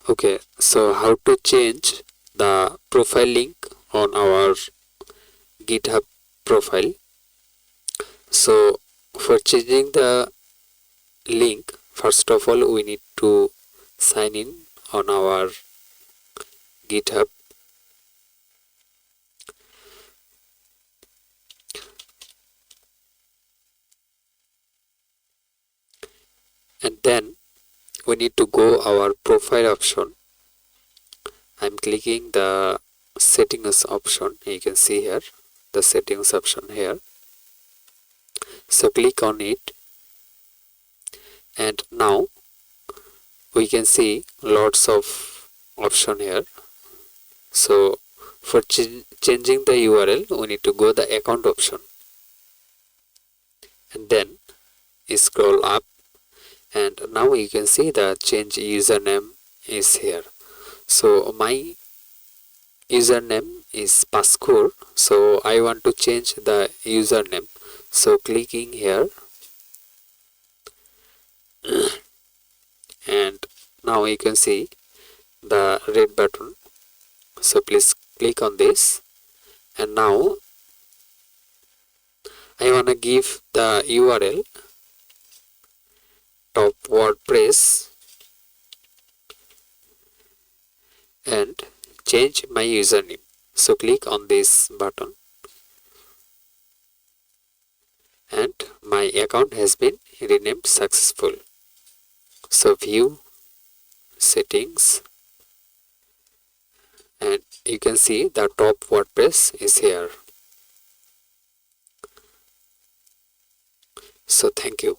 Okay, so how to change the profile link on our GitHub profile? So for changing the link, first of all we need to sign in on our GitHub. And then we need to go our profile option. I'm clicking the settings option. You can see here the settings option here. So click on it, and now we can see lots of option here. So for changing the URL, we need to go the account option, and then scroll up, and now you can see the change username is here. So my username is Paskur, so I want to change the username. So clicking here, and now you can see the red button. So please click on this, and now I wanna give the URL top WordPress and change my username. So click on this button, and my account has been renamed successful. So view settings, and you can see the top WordPress is here. So thank you.